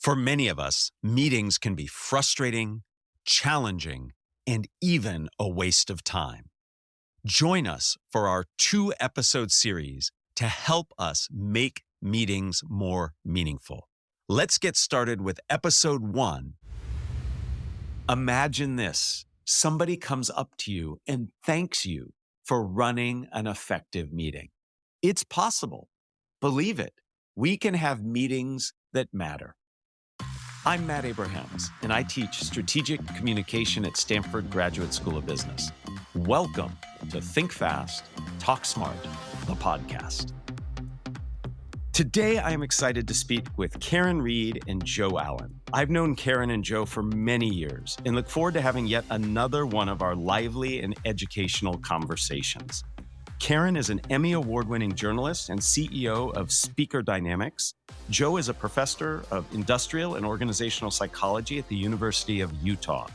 For many of us, meetings can be frustrating, challenging, and even a waste of time. Join us for our 2-episode series to help us make meetings more meaningful. Let's get started with episode 1. Imagine this. Somebody comes up to you and thanks you for running an effective meeting. It's possible. Believe it. We can have meetings that matter. I'm Matt Abrahams, and I teach strategic communication at Stanford Graduate School of Business. Welcome to Think Fast, Talk Smart, the podcast. Today, I am excited to speak with Karin Reed and Joe Allen. I've known Karin and Joe for many years and look forward to having yet another one of our lively and educational conversations. Karin is an Emmy Award-winning journalist and CEO of Speaker Dynamics. Joe is a professor of industrial and organizational psychology at the University of Utah.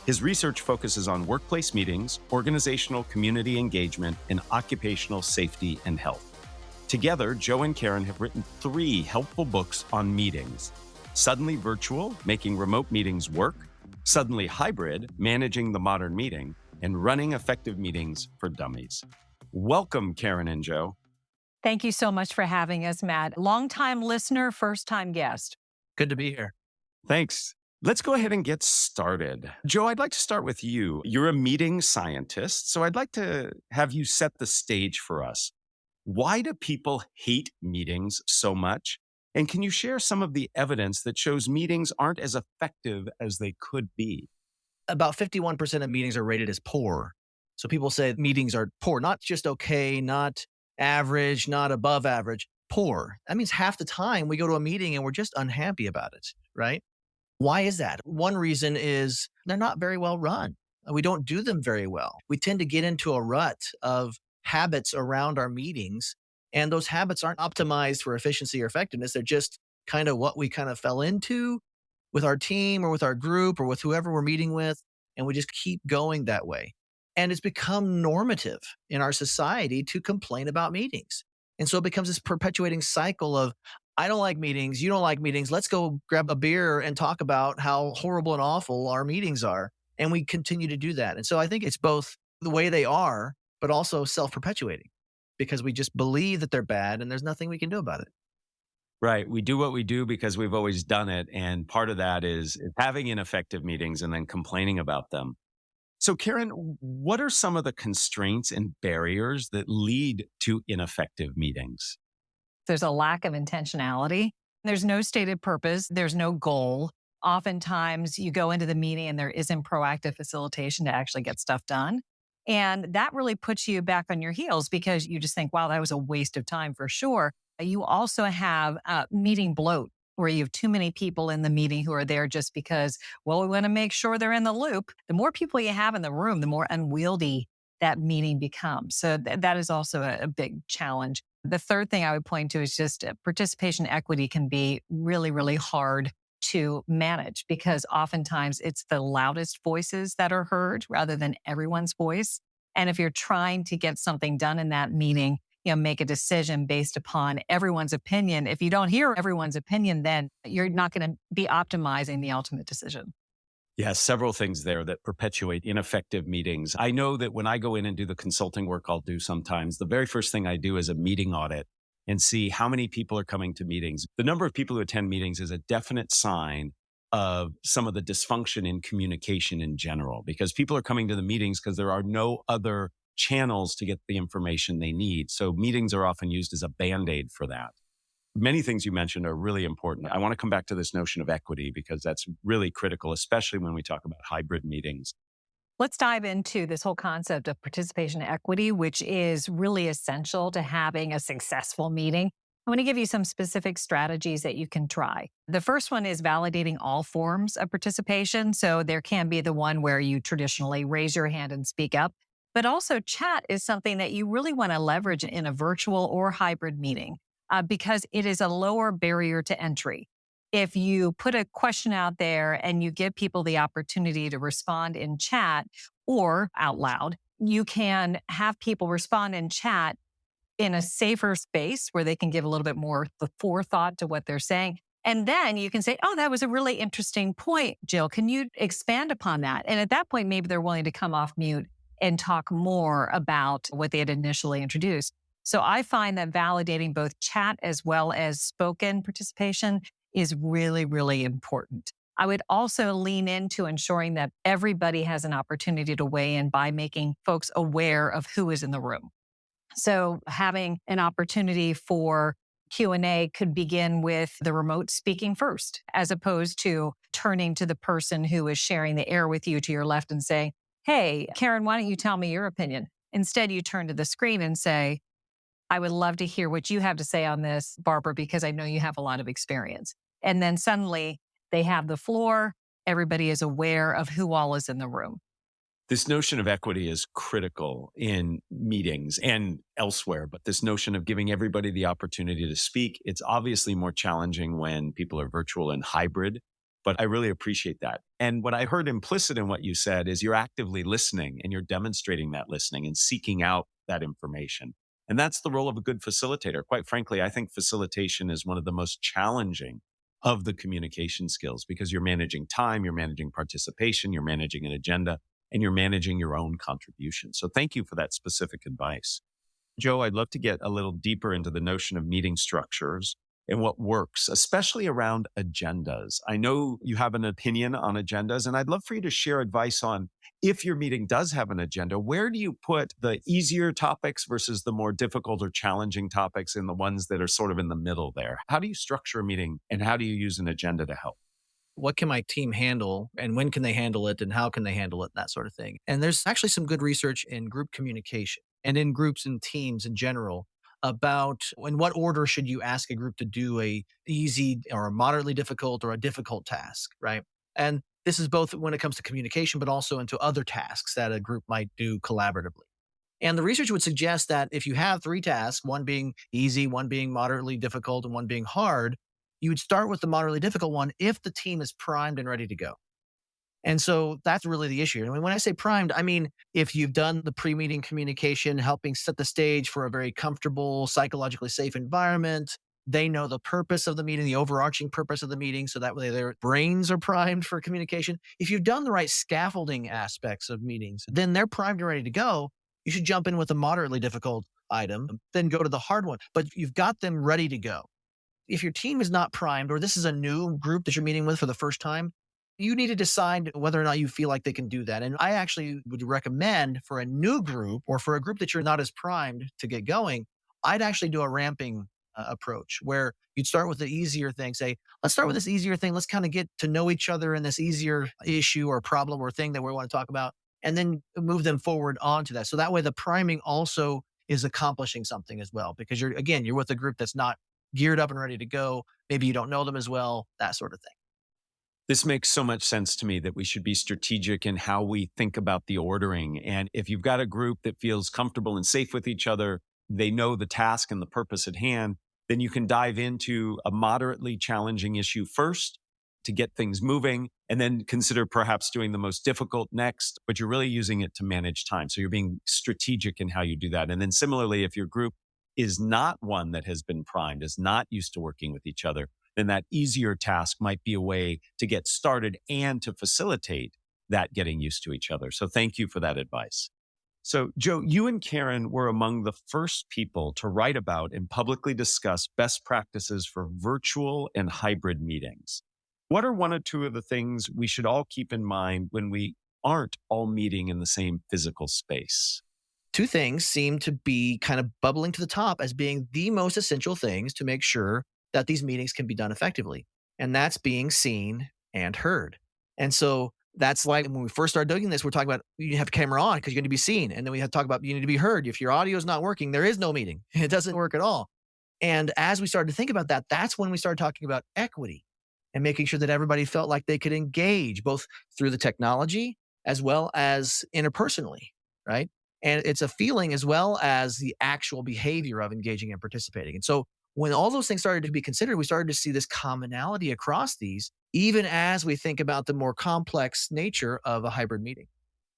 His research focuses on workplace meetings, organizational community engagement, and occupational safety and health. Together, Joe and Karin have written 3 helpful books on meetings: Suddenly Virtual, Making Remote Meetings Work; Suddenly Hybrid, Managing the Modern Meeting; and Running Effective Meetings for Dummies. Welcome, Karin and Joe. Thank you so much for having us, Matt. Longtime listener, first-time guest. Good to be here. Thanks. Let's go ahead and get started. Joe, I'd like to start with you. You're a meeting scientist, so I'd like to have you set the stage for us. Why do people hate meetings so much? And can you share some of the evidence that shows meetings aren't as effective as they could be? About 51% of meetings are rated as poor. So people say meetings are poor, not just okay, not average, not above average, poor. That means half the time we go to a meeting and we're just unhappy about it, right? Why is that? One reason is they're not very well run. We don't do them very well. We tend to get into a rut of habits around our meetings, and those habits aren't optimized for efficiency or effectiveness. They're just kind of what we kind of fell into with our team or with our group or with whoever we're meeting with, and we just keep going that way. And it's become normative in our society to complain about meetings. And so it becomes this perpetuating cycle of, I don't like meetings, you don't like meetings, let's go grab a beer and talk about how horrible and awful our meetings are. And we continue to do that. And so I think it's both the way they are, but also self-perpetuating, because we just believe that they're bad and there's nothing we can do about it. Right. We do what we do because we've always done it. And part of that is having ineffective meetings and then complaining about them. So, Karin, what are some of the constraints and barriers that lead to ineffective meetings? There's a lack of intentionality. There's no stated purpose. There's no goal. Oftentimes you go into the meeting and there isn't proactive facilitation to actually get stuff done. And that really puts you back on your heels because you just think, wow, that was a waste of time for sure. You also have meeting bloat, where you have too many people in the meeting who are there just because, well, we want to make sure they're in the loop. The more people you have in the room, the more unwieldy that meeting becomes. So that is also a big challenge. The third thing I would point to is just participation equity can be really, really hard to manage because oftentimes it's the loudest voices that are heard rather than everyone's voice. And if you're trying to get something done in that meeting, make a decision based upon everyone's opinion. If you don't hear everyone's opinion, then you're not going to be optimizing the ultimate decision. Yeah, several things there that perpetuate ineffective meetings. I know that when I go in and do the consulting work I'll do sometimes, the very first thing I do is a meeting audit and see how many people are coming to meetings. The number of people who attend meetings is a definite sign of some of the dysfunction in communication in general, because people are coming to the meetings because there are no other channels to get the information they need. So meetings are often used as a Band-Aid for that. Many things you mentioned are really important. I want to come back to this notion of equity because that's really critical, especially when we talk about hybrid meetings. Let's dive into this whole concept of participation equity, which is really essential to having a successful meeting. I want to give you some specific strategies that you can try. The first one is validating all forms of participation. So there can be the one where you traditionally raise your hand and speak up. But also chat is something that you really want to leverage in a virtual or hybrid meeting because it is a lower barrier to entry. If you put a question out there and you give people the opportunity to respond in chat or out loud, you can have people respond in chat in a safer space where they can give a little bit more forethought to what they're saying. And then you can say, oh, that was a really interesting point, Jill. Can you expand upon that? And at that point, maybe they're willing to come off mute and talk more about what they had initially introduced. So I find that validating both chat as well as spoken participation is really, really important. I would also lean into ensuring that everybody has an opportunity to weigh in by making folks aware of who is in the room. So having an opportunity for Q&A could begin with the remote speaking first, as opposed to turning to the person who is sharing the air with you to your left and say, hey, Karin, why don't you tell me your opinion? Instead, you turn to the screen and say, I would love to hear what you have to say on this, Barbara, because I know you have a lot of experience. And then suddenly they have the floor. Everybody is aware of who all is in the room. This notion of equity is critical in meetings and elsewhere, but this notion of giving everybody the opportunity to speak, it's obviously more challenging when people are virtual and hybrid, but I really appreciate that. And what I heard implicit in what you said is you're actively listening and you're demonstrating that listening and seeking out that information. And that's the role of a good facilitator. Quite frankly, I think facilitation is one of the most challenging of the communication skills because you're managing time, you're managing participation, you're managing an agenda, and you're managing your own contribution. So thank you for that specific advice. Joe, I'd love to get a little deeper into the notion of meeting structures and what works, especially around agendas. I know you have an opinion on agendas, and I'd love for you to share advice on if your meeting does have an agenda, where do you put the easier topics versus the more difficult or challenging topics and the ones that are sort of in the middle there? How do you structure a meeting and how do you use an agenda to help? What can my team handle and when can they handle it and how can they handle it, that sort of thing. And there's actually some good research in group communication and in groups and teams in general about in what order should you ask a group to do a easy or a moderately difficult or a difficult task, right? And this is both when it comes to communication, but also into other tasks that a group might do collaboratively. And the research would suggest that if you have three tasks, one being easy, one being moderately difficult, and one being hard, you would start with the moderately difficult one if the team is primed and ready to go. And so that's really the issue. I mean, when I say primed, I mean, if you've done the pre-meeting communication, helping set the stage for a very comfortable, psychologically safe environment, they know the purpose of the meeting, the overarching purpose of the meeting, so that way their brains are primed for communication. If you've done the right scaffolding aspects of meetings, then they're primed and ready to go. You should jump in with a moderately difficult item, then go to the hard one, but you've got them ready to go. If your team is not primed, or this is a new group that you're meeting with for the first time, you need to decide whether or not you feel like they can do that. And I actually would recommend for a new group or for a group that you're not as primed to get going, I'd actually do a ramping approach where you'd start with the easier thing, say, let's start with this easier thing. Let's kind of get to know each other in this easier issue or problem or thing that we want to talk about, and then move them forward onto that. So that way the priming also is accomplishing something as well, because you're with a group that's not geared up and ready to go. Maybe you don't know them as well, that sort of thing. This makes so much sense to me that we should be strategic in how we think about the ordering. And if you've got a group that feels comfortable and safe with each other, they know the task and the purpose at hand, then you can dive into a moderately challenging issue first to get things moving, and then consider perhaps doing the most difficult next, but you're really using it to manage time. So you're being strategic in how you do that. And then similarly, if your group is not one that has been primed, is not used to working with each other, then that easier task might be a way to get started and to facilitate that getting used to each other. So thank you for that advice. So Joe, you and Karin were among the first people to write about and publicly discuss best practices for virtual and hybrid meetings. What are one or two of the things we should all keep in mind when we aren't all meeting in the same physical space? Two things seem to be kind of bubbling to the top as being the most essential things to make sure that these meetings can be done effectively. And that's being seen and heard. And so that's why when we first started doing this, we're talking about you have camera on because you're going to be seen. And then we have to talk about you need to be heard. If your audio is not working, there is no meeting. It doesn't work at all. And as we started to think about that, that's when we started talking about equity and making sure that everybody felt like they could engage both through the technology as well as interpersonally, right? And it's a feeling as well as the actual behavior of engaging and participating. And so when all those things started to be considered, we started to see this commonality across these, even as we think about the more complex nature of a hybrid meeting.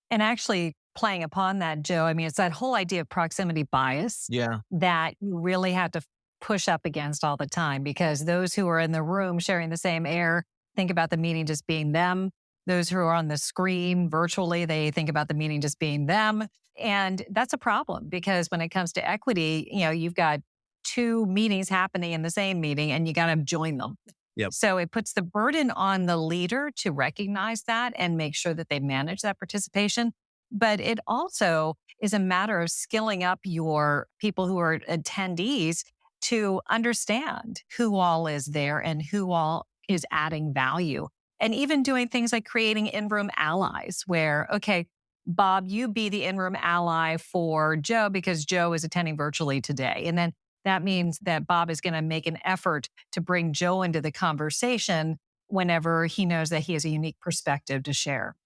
And actually playing upon that, Joe, I mean, it's that whole idea of proximity bias Yeah. that you really have to push up against all the time, because those who are in the room sharing the same air think about the meeting just being them. Those who are on the screen virtually, they think about the meeting just being them. And that's a problem, because when it comes to equity, you've got two meetings happening in the same meeting and you got to join them. Yep. So it puts the burden on the leader to recognize that and make sure that they manage that participation. But it also is a matter of skilling up your people who are attendees to understand who all is there and who all is adding value. And even doing things like creating in-room allies where, okay, Bob, you be the in-room ally for Joe because Joe is attending virtually today. And then that means that Bob is going to make an effort to bring Joe into the conversation whenever he knows that he has a unique perspective to share.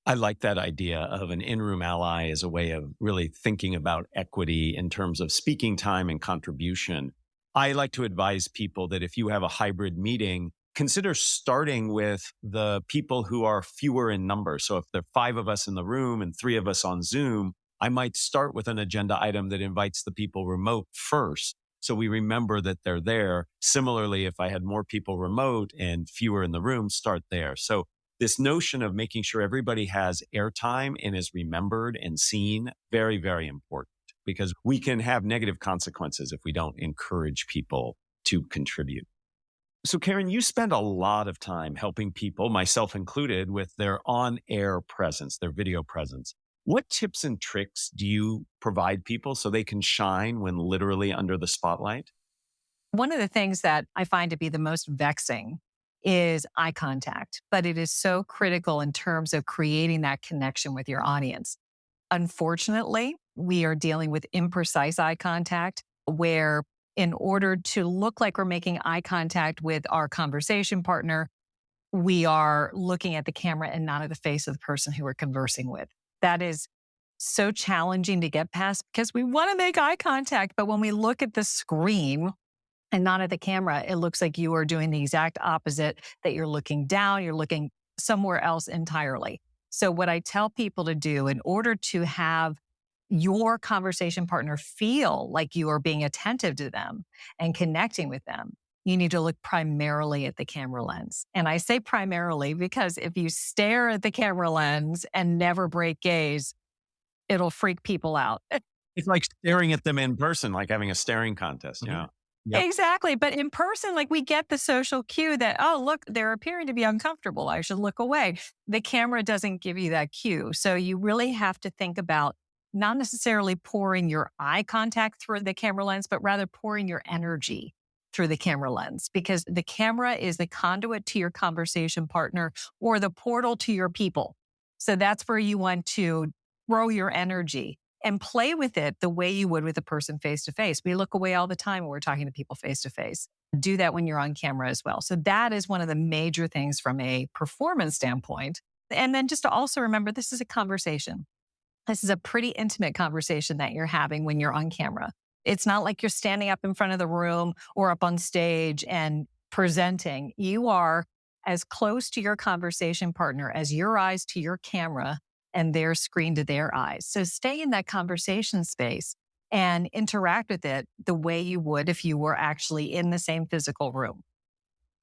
I like that idea of an in-room ally as a way of really thinking about equity in terms of speaking time and contribution. I like to advise people that if you have a hybrid meeting, consider starting with the people who are fewer in number. So if there are 5 of us in the room and 3 of us on Zoom, I might start with an agenda item that invites the people remote first, so we remember that they're there. Similarly, if I had more people remote and fewer in the room, start there. So this notion of making sure everybody has airtime and is remembered and seen, very, very important, because we can have negative consequences if we don't encourage people to contribute. So Karin, you spend a lot of time helping people, myself included, with their on-air presence, their video presence. What tips and tricks do you provide people so they can shine when literally under the spotlight? One of the things that I find to be the most vexing is eye contact, but it is so critical in terms of creating that connection with your audience. Unfortunately, we are dealing with imprecise eye contact where, in order to look like we're making eye contact with our conversation partner, we are looking at the camera and not at the face of the person who we're conversing with. That is so challenging to get past because we want to make eye contact. But when we look at the screen and not at the camera, it looks like you are doing the exact opposite, that you're looking down, you're looking somewhere else entirely. So what I tell people to do in order to have your conversation partner feel like you are being attentive to them and connecting with them, you need to look primarily at the camera lens. And I say primarily because if you stare at the camera lens and never break gaze, it'll freak people out. It's like staring at them in person, like having a staring contest. Mhm. Yeah. Yep. Exactly. But in person, like we get the social cue that, oh, look, they're appearing to be uncomfortable. I should look away. The camera doesn't give you that cue. So you really have to think about not necessarily pouring your eye contact through the camera lens, but rather pouring your energy through the camera lens, because the camera is the conduit to your conversation partner or the portal to your people. So that's where you want to throw your energy and play with it the way you would with a person face to face. We look away all the time when we're talking to people face to face. Do that when you're on camera as well. So that is one of the major things from a performance standpoint. And then just to also remember, this is a conversation. This is a pretty intimate conversation that you're having when you're on camera. It's not like you're standing up in front of the room or up on stage and presenting. You are as close to your conversation partner as your eyes to your camera and their screen to their eyes. So stay in that conversation space and interact with it the way you would if you were actually in the same physical room.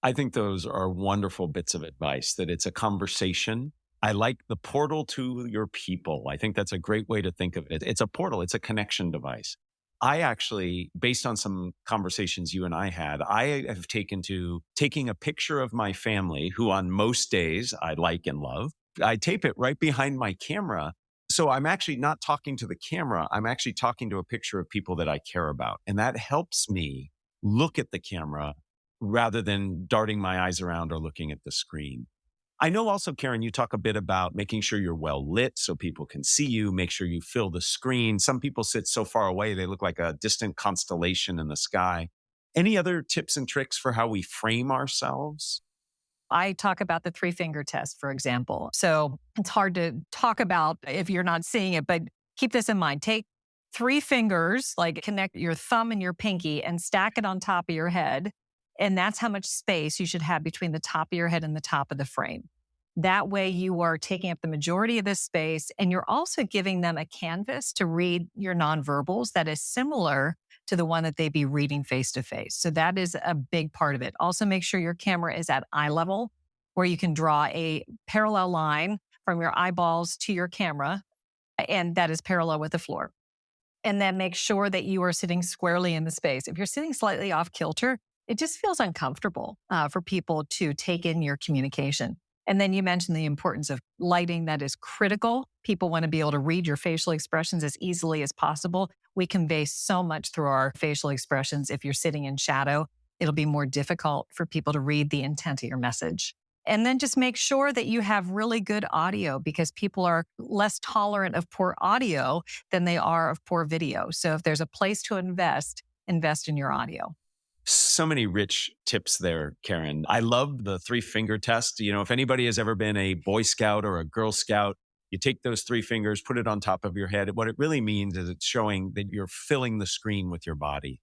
I think those are wonderful bits of advice, that it's a conversation. I like the portal to your people. I think that's a great way to think of it. It's a portal. It's a connection device. I actually, based on some conversations you and I had, I have taking a picture of my family, who on most days I like and love. I tape it right behind my camera. So I'm actually not talking to the camera. I'm actually talking to a picture of people that I care about. And that helps me look at the camera rather than darting my eyes around or looking at the screen. I know also, Karin, you talk a bit about making sure you're well lit so people can see you, make sure you fill the screen. Some people sit so far away, they look like a distant constellation in the sky. Any other tips and tricks for how we frame ourselves? I talk about the 3-finger test, for example. So it's hard to talk about if you're not seeing it, but keep this in mind. Take 3 fingers, like connect your thumb and your pinky and stack it on top of your head. And that's how much space you should have between the top of your head and the top of the frame. That way you are taking up the majority of this space, and you're also giving them a canvas to read your nonverbals that is similar to the one that they'd be reading face to face. So that is a big part of it. Also, make sure your camera is at eye level where you can draw a parallel line from your eyeballs to your camera, and that is parallel with the floor. And then make sure that you are sitting squarely in the space. If you're sitting slightly off kilter, it just feels uncomfortable for people to take in your communication. And then you mentioned the importance of lighting. That is critical. People want to be able to read your facial expressions as easily as possible. We convey so much through our facial expressions. If you're sitting in shadow, it'll be more difficult for people to read the intent of your message. And then just make sure that you have really good audio, because people are less tolerant of poor audio than they are of poor video. So if there's a place to invest in your audio. So many rich tips there, Karin. I love the 3-finger test. If anybody has ever been a Boy Scout or a Girl Scout, you take those 3 fingers, put it on top of your head. What it really means is it's showing that you're filling the screen with your body.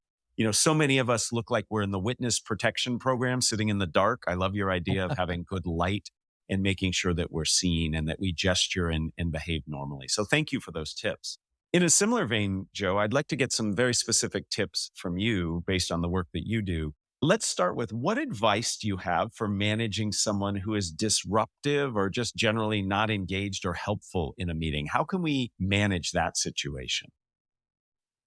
So many of us look like we're in the witness protection program, sitting in the dark. I love your idea of having good light and making sure that we're seen and that we gesture and behave normally. So thank you for those tips. In a similar vein, Joe, I'd like to get some very specific tips from you based on the work that you do. Let's start with, what advice do you have for managing someone who is disruptive or just generally not engaged or helpful in a meeting? How can we manage that situation?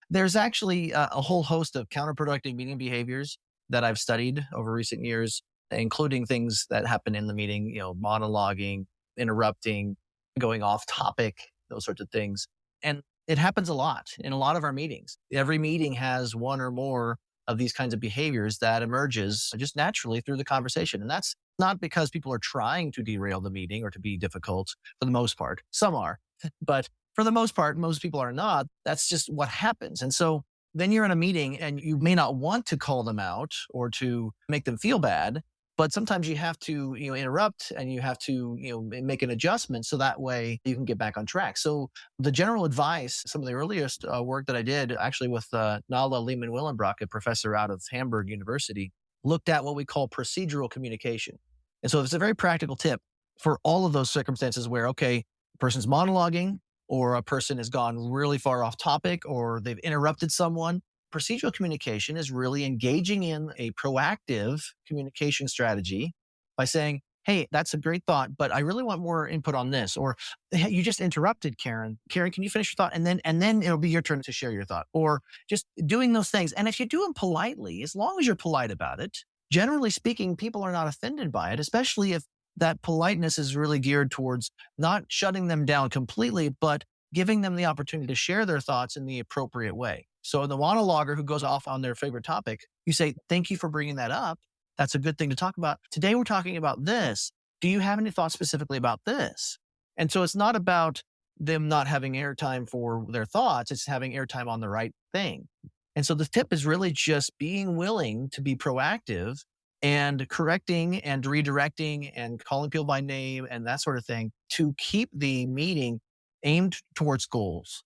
There's actually a whole host of counterproductive meeting behaviors that I've studied over recent years, including things that happen in the meeting, monologuing, interrupting, going off topic, those sorts of things. And it happens a lot in a lot of our meetings. Every meeting has one or more of these kinds of behaviors that emerges just naturally through the conversation. And that's not because people are trying to derail the meeting or to be difficult for the most part. Some are, but for the most part, most people are not. That's just what happens. And so then you're in a meeting and you may not want to call them out or to make them feel bad, but sometimes you have to, interrupt and you have to, make an adjustment so that way you can get back on track. So the general advice, some of the earliest work that I did actually with Nala Lehman-Willenbrock, a professor out of Hamburg University, looked at what we call procedural communication. And so it's a very practical tip for all of those circumstances where, okay, a person's monologuing, or a person has gone really far off topic, or they've interrupted someone. Procedural communication is really engaging in a proactive communication strategy by saying, hey, that's a great thought, but I really want more input on this. Or, hey, you just interrupted, Karin. Karin, can you finish your thought? And then it'll be your turn to share your thought. Or just doing those things. And if you do them politely, as long as you're polite about it, generally speaking, people are not offended by it, especially if that politeness is really geared towards not shutting them down completely, but giving them the opportunity to share their thoughts in the appropriate way. So the monologuer who goes off on their favorite topic, you say, thank you for bringing that up. That's a good thing to talk about. Today we're talking about this. Do you have any thoughts specifically about this? And so it's not about them not having airtime for their thoughts. It's having airtime on the right thing. And so the tip is really just being willing to be proactive and correcting and redirecting and calling people by name and that sort of thing to keep the meeting aimed towards goals,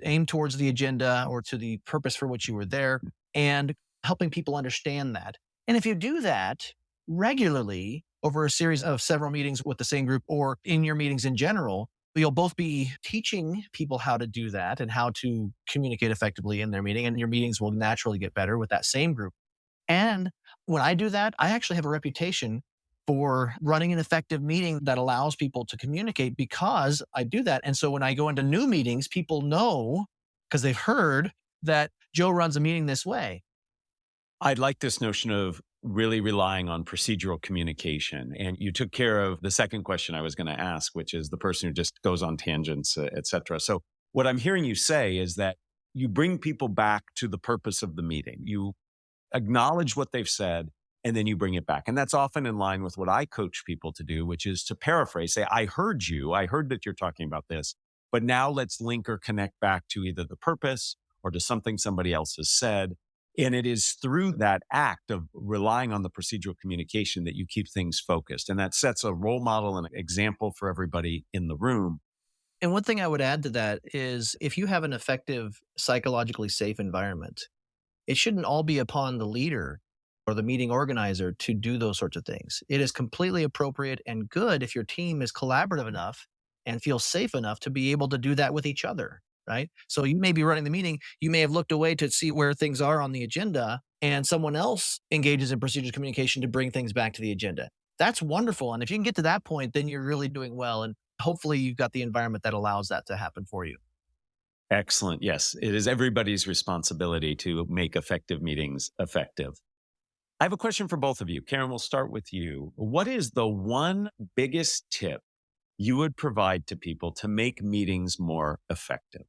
aimed towards the agenda or to the purpose for which you were there, and helping people understand that. And if you do that regularly over a series of several meetings with the same group or in your meetings in general, you'll both be teaching people how to do that and how to communicate effectively in their meeting, and your meetings will naturally get better with that same group. And when I do that, I actually have a reputation for running an effective meeting that allows people to communicate because I do that. And so when I go into new meetings, people know because they've heard that Joe runs a meeting this way. I'd like this notion of really relying on procedural communication. And you took care of the second question I was going to ask, which is the person who just goes on tangents, et cetera. So what I'm hearing you say is that you bring people back to the purpose of the meeting. You acknowledge what they've said, and then you bring it back. And that's often in line with what I coach people to do, which is to paraphrase, say, I heard you, I heard that you're talking about this, but now let's link or connect back to either the purpose or to something somebody else has said. And it is through that act of relying on the procedural communication that you keep things focused. And that sets a role model and an example for everybody in the room. And one thing I would add to that is if you have an effective, psychologically safe environment, it shouldn't all be upon the leader or the meeting organizer to do those sorts of things. It is completely appropriate and good if your team is collaborative enough and feels safe enough to be able to do that with each other. right? So you may be running the meeting. You may have looked away to see where things are on the agenda, and someone else engages in procedures communication to bring things back to the agenda. That's wonderful. And if you can get to that point, then you're really doing well. And hopefully you've got the environment that allows that to happen for you. Excellent. Yes, it is everybody's responsibility to make effective meetings effective. I have a question for both of you. Karin, we'll start with you. What is the one biggest tip you would provide to people to make meetings more effective?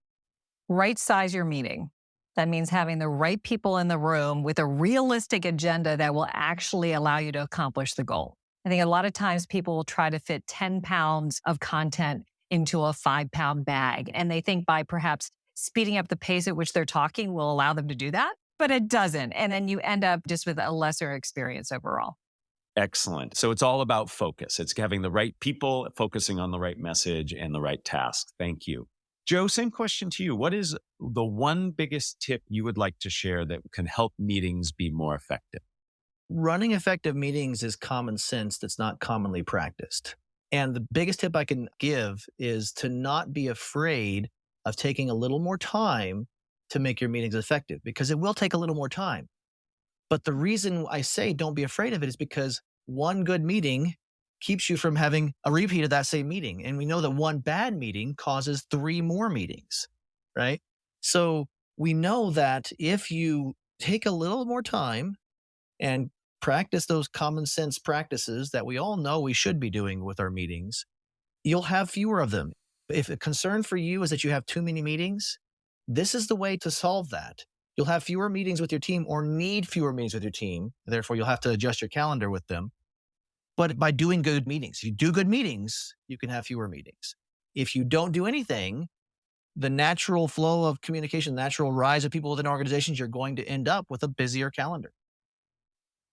Right size your meeting. That means having the right people in the room with a realistic agenda that will actually allow you to accomplish the goal. I think a lot of times people will try to fit 10 pounds of content into a 5-pound bag. And they think by perhaps speeding up the pace at which they're talking will allow them to do that, but it doesn't. And then you end up just with a lesser experience overall. Excellent. So it's all about focus. It's having the right people, focusing on the right message and the right task. Thank you. Joe, same question to you. What is the one biggest tip you would like to share that can help meetings be more effective? Running effective meetings is common sense that's not commonly practiced. And the biggest tip I can give is to not be afraid of taking a little more time to make your meetings effective, because it will take a little more time. But the reason I say don't be afraid of it is because one good meeting keeps you from having a repeat of that same meeting. And we know that one bad meeting causes 3 more meetings, right? So we know that if you take a little more time and practice those common sense practices that we all know we should be doing with our meetings, you'll have fewer of them. If a concern for you is that you have too many meetings, this is the way to solve that. You'll have fewer meetings with your team or need fewer meetings with your team. Therefore, you'll have to adjust your calendar with them. But by doing good meetings, if you do good meetings, you can have fewer meetings. If you don't do anything, the natural flow of communication, natural rise of people within organizations, you're going to end up with a busier calendar.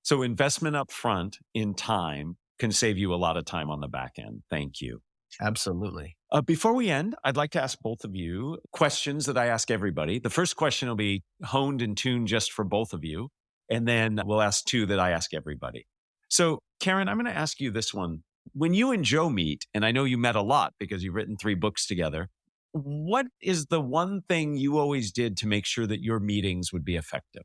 So investment up front in time can save you a lot of time on the back end. Thank you. Absolutely. Before we end, I'd like to ask both of you questions that I ask everybody. The first question will be honed and tuned just for both of you. And then we'll ask 2 that I ask everybody. So Karin, I'm going to ask you this one. When you and Joe meet, and I know you met a lot because you've written 3 books together, what is the one thing you always did to make sure that your meetings would be effective?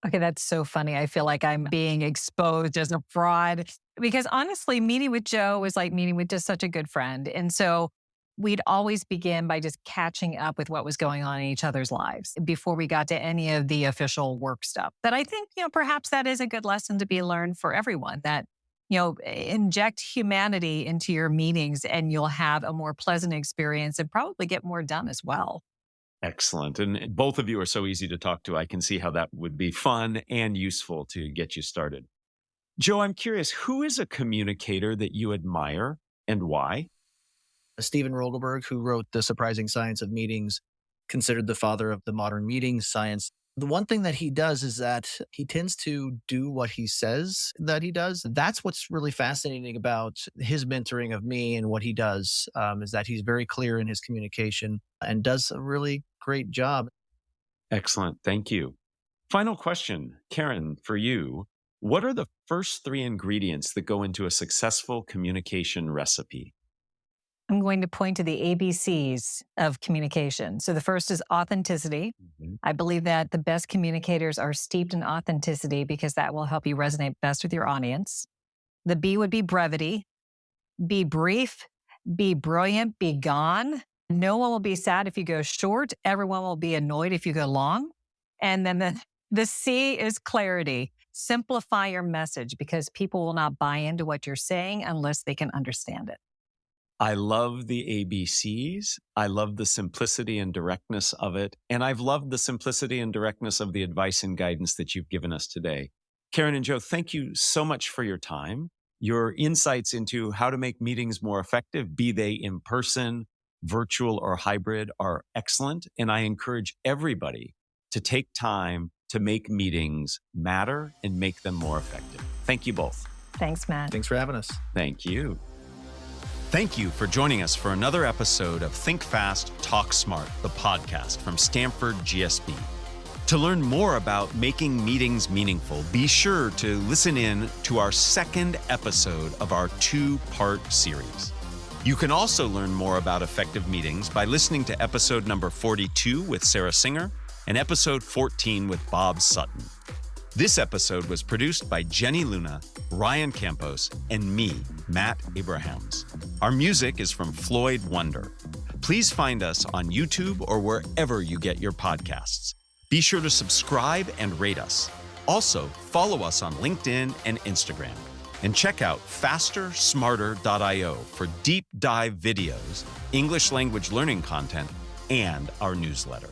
Okay, that's so funny. I feel like I'm being exposed as a fraud because honestly, meeting with Joe was like meeting with just such a good friend. And so we'd always begin by just catching up with what was going on in each other's lives before we got to any of the official work stuff. That I think, perhaps that is a good lesson to be learned for everyone, that, inject humanity into your meetings and you'll have a more pleasant experience and probably get more done as well. Excellent. And both of you are so easy to talk to. I can see how that would be fun and useful to get you started. Joe, I'm curious, who is a communicator that you admire and why? Stephen Rogelberg, who wrote The Surprising Science of Meetings, considered the father of the modern meeting science. The one thing that he does is that he tends to do what he says that he does. That's what's really fascinating about his mentoring of me and what he does, is that he's very clear in his communication and does a really great job. Excellent. Thank you. Final question, Karin, for you. What are the first 3 ingredients that go into a successful communication recipe? I'm going to point to the ABCs of communication. So the first is authenticity. Mm-hmm. I believe that the best communicators are steeped in authenticity because that will help you resonate best with your audience. The B would be brevity. Be brief, be brilliant, be gone. No one will be sad if you go short. Everyone will be annoyed if you go long. And then the C is clarity. Simplify your message because people will not buy into what you're saying unless they can understand it. I love the ABCs. I love the simplicity and directness of it. And I've loved the simplicity and directness of the advice and guidance that you've given us today. Karin and Joe, thank you so much for your time. Your insights into how to make meetings more effective, be they in person, virtual, or hybrid, are excellent. And I encourage everybody to take time to make meetings matter and make them more effective. Thank you both. Thanks, Matt. Thanks for having us. Thank you. Thank you for joining us for another episode of Think Fast, Talk Smart, the podcast from Stanford GSB. To learn more about making meetings meaningful, be sure to listen in to our second episode of our 2-part series. You can also learn more about effective meetings by listening to episode number 42 with Sarah Singer and episode 14 with Bob Sutton. This episode was produced by Jenny Luna, Ryan Campos, and me, Matt Abrahams. Our music is from Floyd Wonder. Please find us on YouTube or wherever you get your podcasts. Be sure to subscribe and rate us. Also, follow us on LinkedIn and Instagram. And check out fastersmarter.io for deep dive videos, English language learning content, and our newsletter.